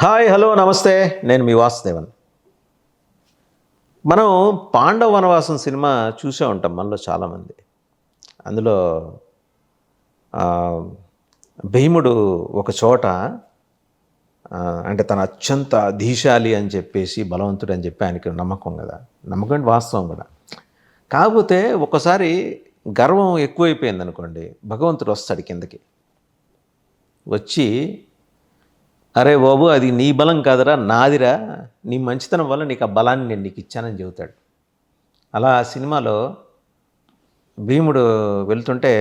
Hi hello నమస్తే. నేను మీ వాసుదేవన్. మనం పాండవ వనవాసం సినిమా చూసే ఉంటాం మనలో చాలామంది. అందులో భీముడు ఒక చోట అంటే తన అత్యంత ధీశాలి అని చెప్పేసి బలవంతుడు అని చెప్పి ఆయనకి నమ్మకం కదా. నమ్మకం అంటే వాస్తవం కూడా. కాకపోతే ఒకసారి గర్వం ఎక్కువైపోయింది అనుకోండి, భగవంతుడు వస్తాడు కిందకి వచ్చి, అరే బాబు అది నీ బలం కాదురా నాదిరా, నీ మంచితనం వల్ల నీకు ఆ బలాన్ని నేను నీకు ఇచ్చానని చెబుతాడు. అలా సినిమాలో భీముడు వెళ్తుంటే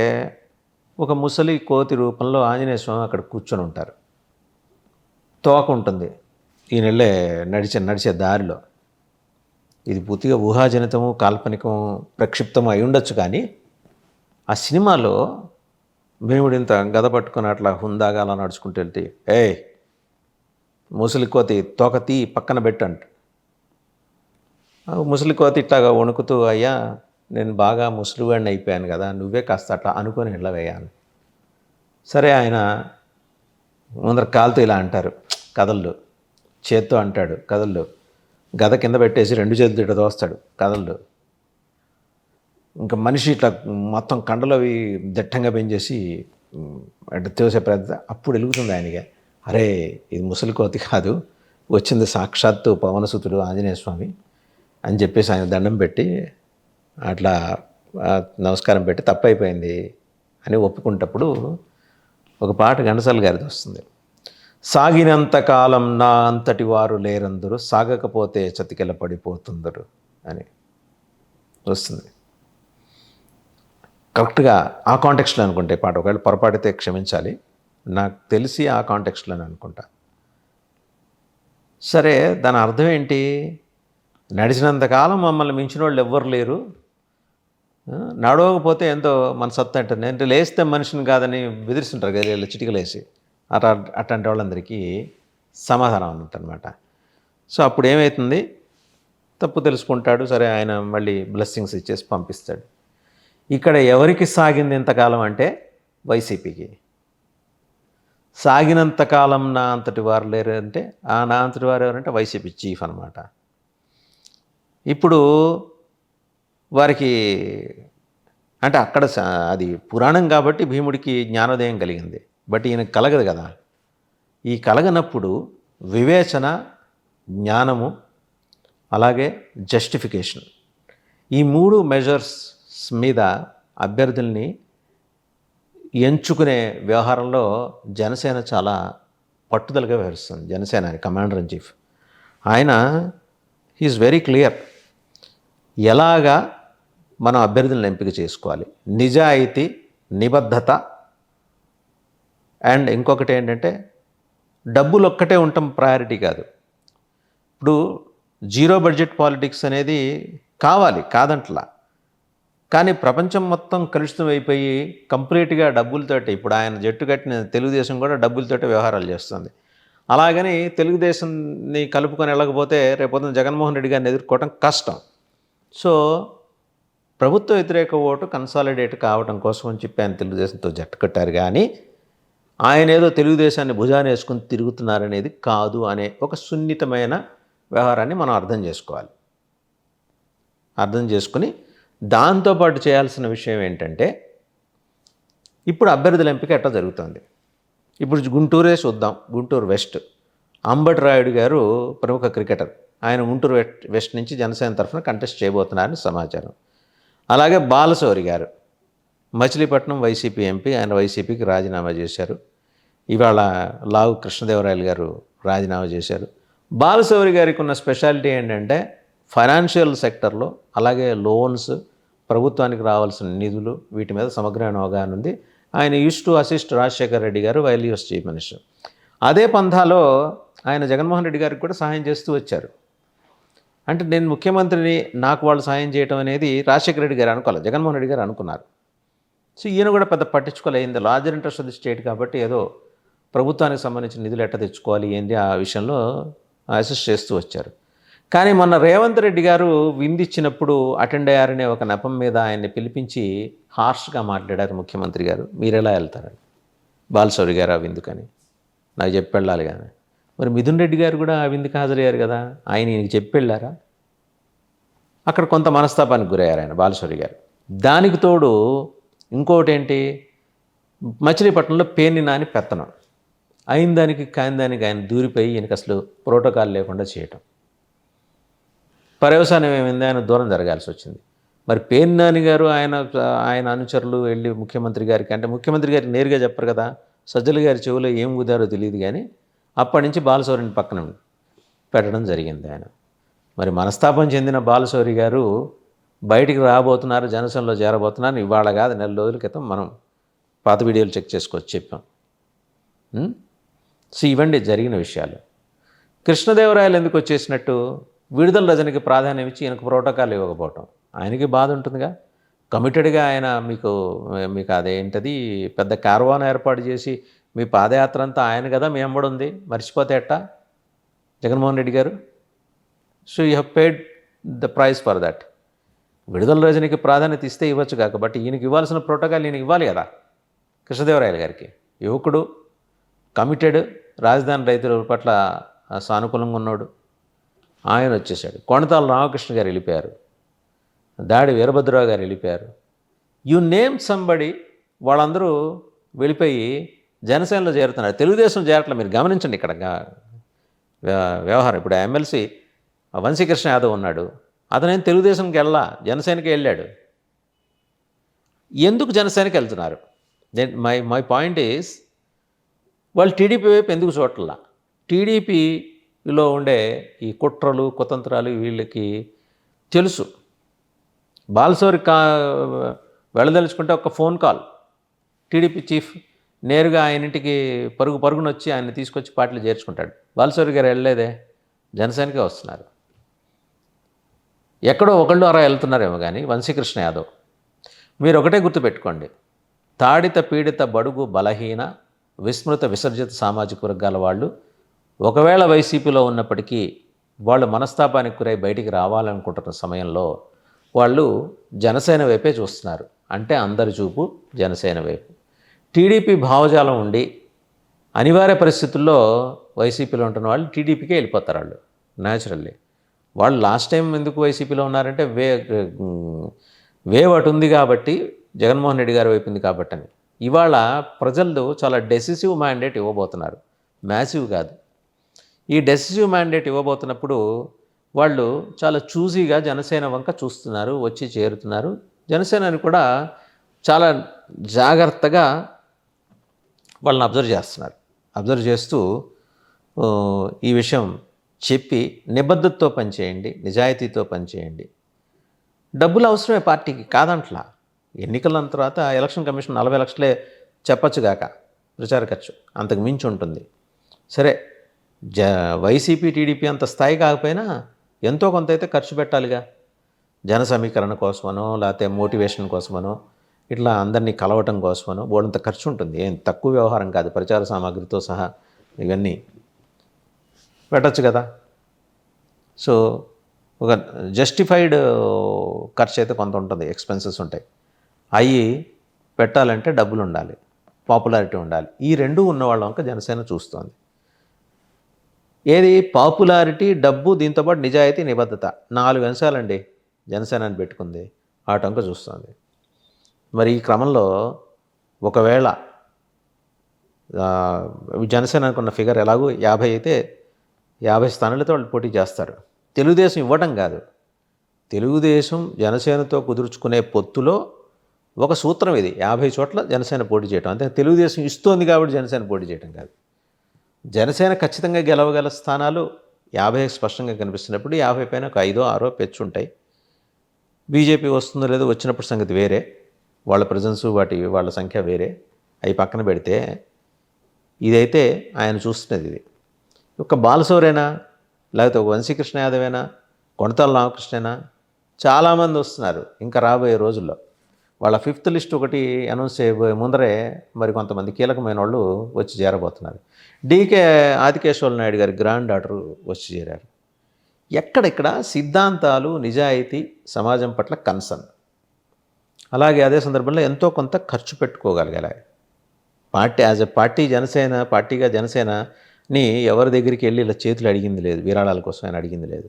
ఒక ముసలి కోతి రూపంలో ఆంజనేయ స్వామి అక్కడ కూర్చొని ఉంటారు. తోక ఉంటుంది ఈయన వెళ్ళే నడిచే దారిలో. ఇది పూర్తిగా ఊహాజనితము కాల్పనికం ప్రక్షిప్తం అయి ఉండొచ్చు, కానీ ఆ సినిమాలో భీముడు ఇంత గద పట్టుకొని అట్లా హుందాగా అలా నడుచుకుంటూ వెళ్తే, ముసలి కోతి తోక తీ పక్కన పెట్టంట. ముసలి కోతి ఇట్లాగా వణుకుతూ, అయ్యా నేను బాగా ముసలివాడిని అయిపోయాను కదా, నువ్వే కాస్త అట్లా అనుకొని వెళ్ళవేయాను. సరే, ఆయన ముందర కాలుతో ఇలా అంటారు కదళ్ళు, చేత్తో అంటాడు కదళ్ళు, గద కింద పెట్టేసి 2 చేతులు ఇట్లా దోస్తాడు కదళ్ళు. ఇంకా మనిషి ఇట్లా మొత్తం కండలు అవి దట్టంగా పెంచేసి తోసే ప్రయత్నం. అప్పుడు వెలుగుతుంది ఆయనకి, అరే ఇది ముసలి కోతి కాదు, వచ్చింది సాక్షాత్తు పవనసుతుడు ఆంజనేయ స్వామి అని చెప్పేసి ఆయన దండం పెట్టి అట్లా నమస్కారం పెట్టి తప్పైపోయింది అని ఒప్పుకుంటప్పుడు ఒక పాట ఘంటసాల గారిది వస్తుంది. సాగినంతకాలం నా అంతటి వారు లేరందరూ, సాగకపోతే చతికెల పడిపోతుందరు అని వస్తుంది. కరెక్ట్గా ఆ కాంటెక్స్ట్లో అనుకుంటే పాట, ఒకవేళ పొరపాటితే క్షమించాలి, నాకు తెలిసి ఆ కాంటెక్స్ట్లోనే అనుకుంటా. సరే, దాని అర్థం ఏంటి? నడిచినంతకాలం మమ్మల్ని మించిన వాళ్ళు ఎవ్వరు లేరు, నడవకపోతే ఎంతో మన సత్తా అంటారు. నేను లేస్తే మనిషిని కాదని బెదిరిస్తుంటారు గదిలో చిటికలేసి. అట్లాంటి వాళ్ళందరికీ సమాధానం అన్నమాట. సో అప్పుడు ఏమవుతుంది, తప్పు తెలుసుకుంటాడు. సరే, ఆయన మళ్ళీ బ్లెస్సింగ్స్ ఇచ్చేసి పంపిస్తాడు. ఇక్కడ ఎవరికి సాగింది ఇంతకాలం అంటే వైసీపీకి. సాగినంతకాలం నా అంతటి వారు లేరు అంటే, ఆ నా అంతటి వారు ఎవరంటే వైసీపీ చీఫ్ అనమాట. ఇప్పుడు వారికి అంటే అక్కడ అది పురాణం కాబట్టి భీముడికి జ్ఞానోదయం కలిగింది, బట్ ఈయనకు కలగదు కదా. ఈ కలగనప్పుడు వివేచన, జ్ఞానము, అలాగే జస్టిఫికేషన్, ఈ 3 మెజర్స్ మీద అభ్యర్థుల్ని ఎంచుకునే వ్యవహారంలో జనసేన చాలా పట్టుదలగా వ్యవహరిస్తుంది. జనసేన కమాండర్ ఇన్ చీఫ్ ఆయన ఈజ్ వెరీ క్లియర్, ఎలాగా మనం అభ్యర్థులను ఎంపిక చేసుకోవాలి. నిజాయితీ, నిబద్ధత, అండ్ ఇంకొకటి ఏంటంటే డబ్బులు ఒక్కటే ఉండటం ప్రయారిటీ కాదు. ఇప్పుడు జీరో బడ్జెట్ పాలిటిక్స్ అనేది కావాలి, కాదంట్లా, కానీ ప్రపంచం మొత్తం కలుషితం అయిపోయి కంప్లీట్గా డబ్బులతోటి, ఇప్పుడు ఆయన జట్టు కట్టిన తెలుగుదేశం కూడా డబ్బులతోటి వ్యవహారాలు చేస్తుంది. అలాగని తెలుగుదేశాన్ని కలుపుకొని వెళ్ళకపోతే రేపొద్దున జగన్మోహన్ రెడ్డి గారిని ఎదుర్కోవటం కష్టం. సో ప్రభుత్వ వ్యతిరేక ఓటు కన్సాలిడేట్ కావడం కోసం అని చెప్పి ఆయన తెలుగుదేశంతో జట్టు కట్టారు, కానీ ఆయన ఏదో తెలుగుదేశాన్ని భుజాన్ని వేసుకుని తిరుగుతున్నారనేది కాదు అనే ఒక సున్నితమైన వ్యవహారాన్ని మనం అర్థం చేసుకోవాలి. అర్థం చేసుకుని దాంతోపాటు చేయాల్సిన విషయం ఏంటంటే, ఇప్పుడు అభ్యర్థుల ఎంపిక ఎట్లా జరుగుతుంది. ఇప్పుడు గుంటూరే చూద్దాం. గుంటూరు వెస్ట్ అంబటి రాయుడు గారు ప్రముఖ క్రికెటర్, ఆయన గుంటూరు వెస్ట్ నుంచి జనసేన తరఫున కంటెస్ట్ చేయబోతున్నారని సమాచారం. అలాగే బాలశౌరి గారు మచిలీపట్నం వైసీపీ ఎంపీ, ఆయన వైసీపీకి రాజీనామా చేశారు. ఇవాళ లావు కృష్ణదేవరాయలు గారు రాజీనామా చేశారు. బాలశౌరి గారికి ఉన్న స్పెషాలిటీ ఏంటంటే ఫైనాన్షియల్ సెక్టర్లో, అలాగే లోన్స్, ప్రభుత్వానికి రావాల్సిన నిధులు, వీటి మీద సమగ్రమైన అవగాహన ఉంది. ఆయన use to assist Rajasekhara Reddy గారు వైల్ యూస్ చీఫ్ మినిస్టర్. అదే పంథాలో ఆయన జగన్మోహన్ రెడ్డి గారికి కూడా సహాయం చేస్తూ వచ్చారు. అంటే నేను ముఖ్యమంత్రిని, నాకు వాళ్ళు సాయం చేయడం అనేది రాజశేఖర రెడ్డి గారు అనుకోవాలి, జగన్మోహన్ రెడ్డి గారు అనుకున్నారు. సో ఈయన కూడా పెద్ద పట్టించుకోలేంది, larger interest of the state కాబట్టి ఏదో ప్రభుత్వానికి సంబంధించిన నిధులు ఎట్లా తెచ్చుకోవాలి ఏంది ఆ విషయంలో అసిస్ట్ చేస్తూ వచ్చారు. కానీ మొన్న రేవంత్ రెడ్డి గారు విందిచ్చినప్పుడు అటెండ్ అయ్యారనే ఒక నెపం మీద ఆయన్ని పిలిపించి హార్ష్గా మాట్లాడారు ముఖ్యమంత్రి గారు. మీరు ఎలా వెళ్తారని, బాలశౌరి గారు ఆ విందుకని నాకు చెప్పి వెళ్ళాలి కానీ, మరి మిథున్ రెడ్డి గారు కూడా ఆ విందుకు హాజరయ్యారు కదా, ఆయన ఈయనకి చెప్పి వెళ్ళారా? అక్కడ కొంత మనస్తాపానికి గురయ్యారు ఆయన బాలశౌరి గారు. దానికి తోడు ఇంకోటి ఏంటి, మచిలీపట్నంలో పేర్ని నాని పెత్తనం అయిన దానికి కాని దానికి ఆయన దూరిపోయి ఈయనకి అసలు ప్రోటోకాల్ లేకుండా చేయటం. పర్యవసానం ఏమైంది, ఆయన దూరం జరగాల్సి వచ్చింది. మరి పేర్ని నాని గారు ఆయన ఆయన అనుచరులు వెళ్ళి ముఖ్యమంత్రి గారికి, అంటే ముఖ్యమంత్రి గారికి నేరుగా చెప్పరు కదా, సజ్జల గారి చెవిలో ఏం ఊదారో తెలియదు కానీ అప్పటి నుంచి బాలశౌరిని పక్కన పెట్టడం జరిగింది ఆయన. మరి మనస్తాపం చెందిన బాలశౌరి గారు బయటికి రాబోతున్నారు, జనసేనలో చేరబోతున్నారు. ఇవాళ కాదు, నెల రోజుల క్రితం మనం పాత వీడియోలు చెక్ చేసుకోవచ్చు చెప్పాం. సో ఇవండి జరిగిన విషయాలు. కృష్ణదేవరాయలు ఎందుకు వచ్చేసినట్టు, విడుదల రజనికి ప్రాధాన్యం ఇచ్చి ఈయనకు ప్రోటోకాల్ ఇవ్వకపోవటం. ఆయనకి బాధ ఉంటుందిగా, కమిటెడ్గా ఆయన మీకు అదేంటది పెద్ద కార్వాన్ ఏర్పాటు చేసి మీ పాదయాత్ర అంతా ఆయన కదా మీ వెంబడి ఉంది, మర్చిపోతే ఎట్టా జగన్మోహన్ రెడ్డి గారు? So you have paid the price for that. విడుదల రజనికి ప్రాధాన్యత ఇస్తే ఇవ్వచ్చు కాబట్టి ఈయనకి ఇవ్వాల్సిన ప్రోటోకాల్ ఈయనకి ఇవ్వాలి కదా. కృష్ణదేవరాయలు గారికి యువకుడు, కమిటెడ్, రాజధాని రైతుల పట్ల సానుకూలంగా ఉన్నాడు, ఆయన వచ్చేసాడు. కొణతాల రామకృష్ణ గారు వెళ్ళిపోయారు, దాడి వీరభద్రరావు గారు వెళ్ళిపోయారు. యు నేమ్ సంబడి, వాళ్ళందరూ వెళ్ళిపోయి జనసేనలో చేరుతున్నారు. తెలుగుదేశం చేరట్లేదు. మీరు గమనించండి ఇక్కడ వ్యవహారం. ఇప్పుడు ఎమ్మెల్సీ వంశీకృష్ణ యాదవ్ ఉన్నాడు, అతనేం తెలుగుదేశంకి వెళ్ళా, జనసేనకి వెళ్ళాడు. ఎందుకు జనసేనకి వెళ్తున్నారు? మై పాయింట్ ఈస్, వాళ్ళు టీడీపీ వైపు ఎందుకు చూడట్లా? టీడీపీలో ఉండే ఈ కుట్రలు కుతంత్రాలు వీళ్ళకి తెలుసు. బాలశౌరి వెళ్ళదలుచుకుంటే ఒక ఫోన్ కాల్, టీడీపీ చీఫ్ నేరుగా ఆయన ఇంటికి పరుగున వచ్చి ఆయన తీసుకొచ్చి పార్టీలో చేర్చుకుంటాడు. బాలశౌరి గారు వెళ్ళలేదే, జనసేనకే వస్తున్నారు. ఎక్కడో ఒకళ్ళు అలా వెళ్తున్నారేమో కానీ వంశీకృష్ణ యాదవ్. మీరు ఒకటే గుర్తుపెట్టుకోండి, తాడిత పీడిత బడుగు బలహీన విస్మృత విసర్జిత సామాజిక వర్గాల వాళ్ళు ఒకవేళ వైసీపీలో ఉన్నప్పటికీ వాళ్ళు మనస్తాపానికి గురై బయటికి రావాలనుకుంటున్న సమయంలో వాళ్ళు జనసేన వైపే చూస్తున్నారు. అంటే అందరి చూపు జనసేన వైపు. టీడీపీ భావజాలం ఉండి అనివార్య పరిస్థితుల్లో వైసీపీలో ఉంటున్న వాళ్ళు టీడీపీకే వెళ్ళిపోతారు. వాళ్ళు న్యాచురల్లీ. వాళ్ళు లాస్ట్ టైం ఎందుకు వైసీపీలో ఉన్నారంటే వేవ్ అటు ఉంది కాబట్టి, జగన్మోహన్ రెడ్డి గారి వైపు ఉంది కాబట్టి అని. ఇవాళ ప్రజలు చాలా డెసిసివ్ మ్యాండేట్ ఇవ్వబోతున్నారు, మ్యాసివ్ కాదు. ఈ డెసిసివ్ మ్యాండేట్ ఇవ్వబోతున్నప్పుడు వాళ్ళు చాలా చూజీగా జనసేన వంక చూస్తున్నారు, వచ్చి చేరుతున్నారు. జనసేనని కూడా చాలా జాగ్రత్తగా వాళ్ళని అబ్జర్వ్ చేస్తున్నారు. అబ్జర్వ్ చేస్తూ ఈ విషయం చెప్పి నిబద్ధతతో పనిచేయండి, నిజాయితీతో పనిచేయండి. డబ్బులు అవసరమే పార్టీకి, కాదంట్లా. ఎన్నికల తర్వాత ఎలక్షన్ కమిషన్ 40 లక్షలే చెప్పచ్చుగాక ప్రచార ఖర్చు, అంతకు మించి ఉంటుంది. సరే, వైసీపీ టీడీపీ అంత స్థాయి కాకపోయినా ఎంతో కొంత అయితే ఖర్చు పెట్టాలిగా. జన సమీకరణ కోసమనో లేకపోతే మోటివేషన్ కోసమనో ఇట్లా అందరినీ కలవటం కోసమనో బోడంత ఖర్చు ఉంటుంది. ఏం తక్కువ వ్యవహారం కాదు. ప్రచార సామాగ్రితో సహా ఇవన్నీ పెట్టచ్చు కదా. సో ఒక జస్టిఫైడ్ ఖర్చు అయితే కొంత ఉంటుంది, ఎక్స్పెన్సెస్ ఉంటాయి. అవి పెట్టాలంటే డబ్బులు ఉండాలి, పాపులారిటీ ఉండాలి. ఈ రెండు ఉన్నవాళ్ళ వంక జనసేన చూస్తోంది. ఏది పాపులారిటీ, డబ్బు, దీంతోపాటు నిజాయితీ, నిబద్ధత, 4 అంశాలండి జనసేన అని పెట్టుకుంది. ఆ టంక చూస్తుంది. మరి ఈ క్రమంలో ఒకవేళ జనసేన అనుకున్న ఫిగర్ ఎలాగూ 50 అయితే 50 స్థానాలతో వాళ్ళు పోటీ చేస్తారు. తెలుగుదేశం ఇవ్వడం కాదు, తెలుగుదేశం జనసేనతో కుదుర్చుకునే పొత్తులో ఒక సూత్రం ఇది. 50 చోట్ల జనసేన పోటీ చేయడం. అంతే, తెలుగుదేశం ఇస్తోంది కాబట్టి జనసేన పోటీ చేయడం కాదు. జనసేన ఖచ్చితంగా గెలవగల స్థానాలు 50 స్పష్టంగా కనిపిస్తున్నప్పుడు 50 పైన ఒక 5, 6 పెచ్చుంటాయి. బీజేపీ వస్తుందో లేదో, వచ్చినప్పుడు సంగతి వేరే, వాళ్ళ ప్రజెన్సు వాళ్ళ సంఖ్య వేరే. అవి పక్కన పెడితే ఇదైతే ఆయన చూస్తున్నది. ఇది ఒక బాలశౌరేనా, లేకపోతే ఒక వంశీకృష్ణ యాదవేనా, కొణతాల రామకృష్ణేనా, చాలామంది వస్తున్నారు ఇంకా రాబోయే రోజుల్లో. వాళ్ళ 5th లిస్ట్ ఒకటి అనౌన్స్ చేయబోయే ముందరే మరి కొంతమంది కీలకమైన వాళ్ళు వచ్చి చేరబోతున్నారు. డీకే ఆదికేశవ నాయుడు గారి గ్రాండ్ డాటర్ వచ్చి చేరారు. ఎక్కడెక్కడ సిద్ధాంతాలు, నిజాయితీ, సమాజం పట్ల కన్సర్న్. అలాగే అదే సందర్భంలో ఎంతో కొంత ఖర్చు పెట్టుకోగలగాలి party. As a party, Janasena పార్టీగా జనసేన ఎవరి దగ్గరికి వెళ్ళి ఇలా చేతులు అడిగింది లేదు, విరాళాల కోసం ఆయన అడిగింది లేదు.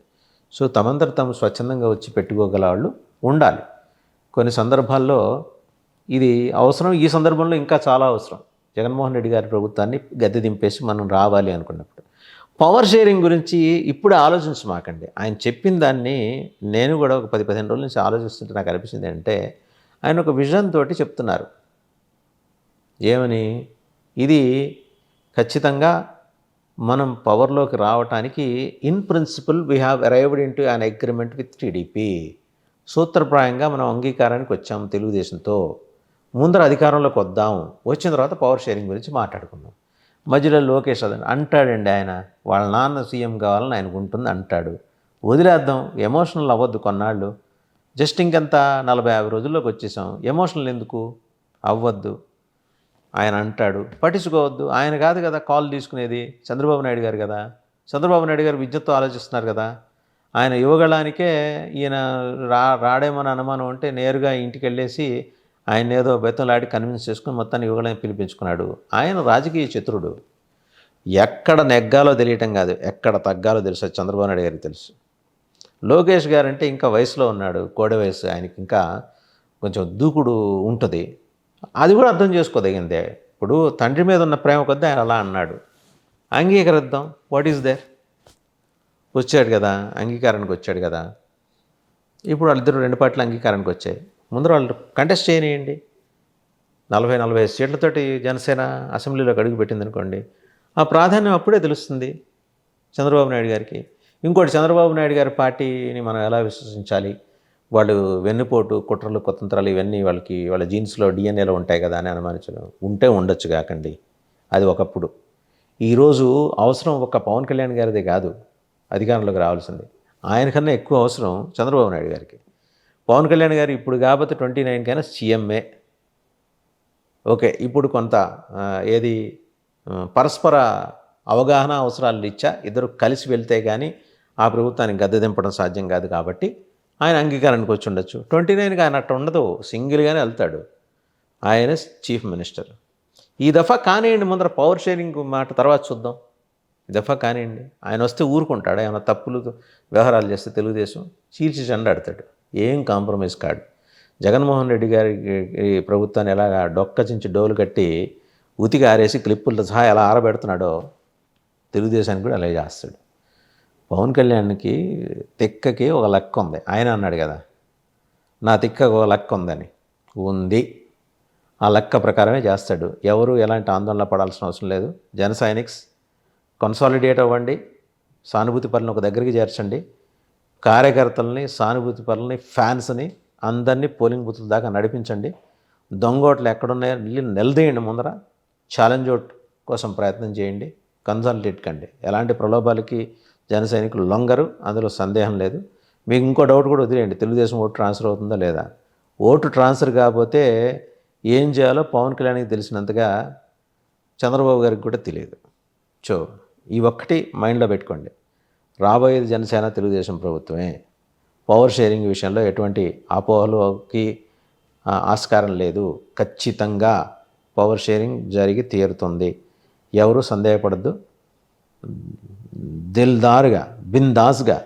సో తమంతట తాము స్వచ్ఛందంగా వచ్చి పెట్టుకోగల వాళ్ళు ఉండాలి. కొన్ని సందర్భాల్లో ఇది అవసరం, ఈ సందర్భంలో ఇంకా చాలా అవసరం. జగన్మోహన్ రెడ్డి గారి ప్రభుత్వాన్ని గద్దె దింపేసి మనం రావాలి అనుకున్నప్పుడు పవర్ షేరింగ్ గురించి ఇప్పుడు ఆలోచించమాకండి. ఆయన చెప్పిన దాన్ని నేను కూడా ఒక 10-15 రోజుల నుంచి ఆలోచిస్తుంటే నాకు అనిపించింది అంటే, ఆయన ఒక విజన్ తోటి చెప్తున్నారు. ఏమని? ఇది ఖచ్చితంగా మనం పవర్లోకి రావటానికి in principle we have arrived in to an agreement with TDP. సూత్రప్రాయంగా మనం అంగీకారానికి వచ్చాము తెలుగుదేశంతో. ముందర అధికారంలోకి వద్దాం, వచ్చిన తర్వాత పవర్ షేరింగ్ గురించి మాట్లాడుకుందాం. మధ్యలో లోకేష్ అదని అంటాడండి. ఆయన వాళ్ళ నాన్న సీఎం కావాలని ఆయనకు ఉంటుంది అంటాడు. వదిలేద్దాం, ఎమోషనల్ అవ్వద్దు కొన్నాళ్ళు. జస్ట్ ఇంకెంత 40-50 రోజుల్లోకి వచ్చేసాం, ఎమోషనల్ ఎందుకు అవ్వద్దు. ఆయన అంటాడు, పట్టించుకోవద్దు. ఆయన కాదు కదా కాల్ తీసుకునేది, చంద్రబాబు నాయుడు గారు కదా. చంద్రబాబు నాయుడు గారు విద్యతో ఆలోచిస్తున్నారు కదా. ఆయన యువగళానికే ఈయన రాడేమని అనుమానం ఉంటే నేరుగా ఇంటికి వెళ్ళేసి ఆయన ఏదో బెత్తలాడి కన్విన్స్ చేసుకుని మొత్తాన్ని యువగళాన్ని పిలిపించుకున్నాడు. ఆయన రాజకీయ చతురుడు. ఎక్కడ నెగ్గాలో తెలియటం కాదు, ఎక్కడ తగ్గాలో తెలుసు. చంద్రబాబు నాయుడు గారికి తెలుసు. లోకేష్ గారు అంటే ఇంకా వయసులో ఉన్నాడు, కోడె వయసు, ఆయనకి ఇంకా కొంచెం దూకుడు ఉంటుంది. అది కూడా అర్థం చేసుకోదగిందే. ఇప్పుడు తండ్రి మీద ఉన్న ప్రేమ కొద్దీ ఆయన అలా అన్నాడు. అంగీకరిద్దాం, వాట్ ఈజ్ దేర్. వచ్చాడు కదా, అంగీకారానికి వచ్చాడు కదా. ఇప్పుడు వాళ్ళిద్దరు 2 పార్టీలు అంగీకారానికి వచ్చాయి. ముందర వాళ్ళు కంటెస్ట్ చేయనియండి. 40-45 సీట్లతోటి జనసేన అసెంబ్లీలోకి అడుగు పెట్టింది అనుకోండి, ఆ ప్రాధాన్యం అప్పుడే తెలుస్తుంది చంద్రబాబు నాయుడు గారికి. ఇంకోటి, చంద్రబాబు నాయుడు గారి పార్టీని మనం ఎలా విశ్వసించాలి, వాళ్ళు వెన్నుపోటు కుట్రలు కుతంత్రాలు ఇవన్నీ వాళ్ళ జీన్స్లో డిఎన్ఏలో ఉంటాయి కదా అని అనుమానించడం. ఉంటే ఉండొచ్చు కాకండి, అది ఒకప్పుడు. ఈరోజు అవసరం ఒక పవన్ కళ్యాణ్ గారిదే కాదు అధికారంలోకి రావాల్సింది, ఆయనకన్నా ఎక్కువ అవసరం చంద్రబాబు నాయుడు గారికి. పవన్ కళ్యాణ్ గారు ఇప్పుడు కాబట్టి 29 కైనా సీఎంఏ ఓకే. ఇప్పుడు కొంత పరస్పర అవగాహన అవసరాలు ఇచ్చా ఇద్దరు కలిసి వెళ్తే కానీ ఆ ప్రభుత్వానికి గద్దె దింపడం సాధ్యం కాదు. కాబట్టి ఆయన అంగీకారానికి వచ్చి ఉండొచ్చు. 29కి ఆయన అట్లా ఉండదు, సింగిల్గానే వెళ్తాడు. ఆయన చీఫ్ మినిస్టర్. ఈ దఫా కానివ్వండి, ముందర పవర్ షేరింగ్ మాట తర్వాత చూద్దాం. ఈ దఫా కానివ్వండి. ఆయన వస్తే ఊరుకుంటాడు. ఏమైనా తప్పులు వ్యవహారాలు చేస్తే తెలుగుదేశం చీల్చి చెండాడతాడు. ఏం కాంప్రమైజ్ కాడు. జగన్మోహన్ రెడ్డి గారి ప్రభుత్వాన్ని ఎలాగా డొక్కచించి డోలు కట్టి ఉతికి ఆరేసి క్లిప్పులతో సహా ఎలా ఆరబెడుతున్నాడో తెలుగుదేశానికి కూడా అలాగే చేస్తాడు. పవన్ కళ్యాణ్కి తిక్కకి ఒక లెక్క ఉంది. ఆయన అన్నాడు కదా, నా తిక్కకు ఒక లెక్క ఉందని. ఉంది, ఆ లెక్క ప్రకారమే చేస్తాడు. ఎవరు ఎలాంటి ఆందోళన పడాల్సిన అవసరం లేదు. జన సైనిక్స్ కన్సాలిడేట్ అవ్వండి, సానుభూతి పరులను ఒక దగ్గరికి చేర్చండి. కార్యకర్తలని, సానుభూతి పరులని, ఫ్యాన్స్ని అందరినీ పోలింగ్ బూతుల దాకా నడిపించండి. దొంగోట్లు ఎక్కడున్నాయో నిలదీయండి. ముందర ఛాలెంజ్ ఓట్ కోసం ప్రయత్నం చేయండి. కన్సాలిడేట్ కండి. ఎలాంటి ప్రలోభాలకి జన సైనికులు లొంగరు, అందులో సందేహం లేదు. మీకు ఇంకో డౌట్ కూడా వదిలేయండి, తెలుగుదేశం ఓటు ట్రాన్స్ఫర్ అవుతుందా లేదా. ఓటు ట్రాన్స్ఫర్ కాకపోతే ఏం చేయాలో పవన్ కళ్యాణ్కి తెలిసినంతగా చంద్రబాబు గారికి కూడా తెలియదు. సో ఈ ఒక్కటి మైండ్లో పెట్టుకోండి. రాబోయేది జనసేన తెలుగుదేశం ప్రభుత్వమే. పవర్ షేరింగ్ విషయంలో ఎటువంటి అపోహలకి ఆస్కారం లేదు. ఖచ్చితంగా పవర్ షేరింగ్ జరిగి తీరుతుంది. ఎవరు సందేహపడద్దు. దిల్దారుగా, బిందాస్గా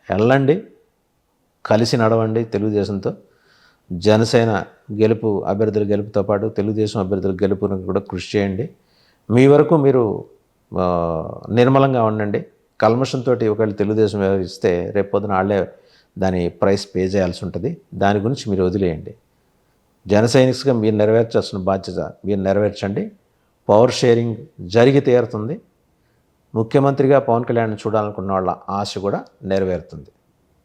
వెళ్ళండి, కలిసి నడవండి తెలుగుదేశంతో. జనసేన అభ్యర్థుల గెలుపుతో పాటు తెలుగుదేశం అభ్యర్థుల గెలుపును కూడా కృషి చేయండి. మీ వరకు మీరు నిర్మలంగా ఉండండి. కల్మషంతో ఒకవేళ తెలుగుదేశం వ్యవహరిస్తే రేపొద్దున వాళ్ళే దాని ప్రైస్ పే చేయాల్సి ఉంటుంది. దాని గురించి మీరు వదిలేయండి. జన సైనిక్స్గా మీరు నెరవేర్చాల్సిన బాధ్యత మీరు నెరవేర్చండి. పవర్ షేరింగ్ జరిగి తీరుతుంది. ముఖ్యమంత్రిగా పవన్ కళ్యాణ్ చూడాలనుకున్న వాళ్ళ ఆశ కూడా నెరవేరుతుంది.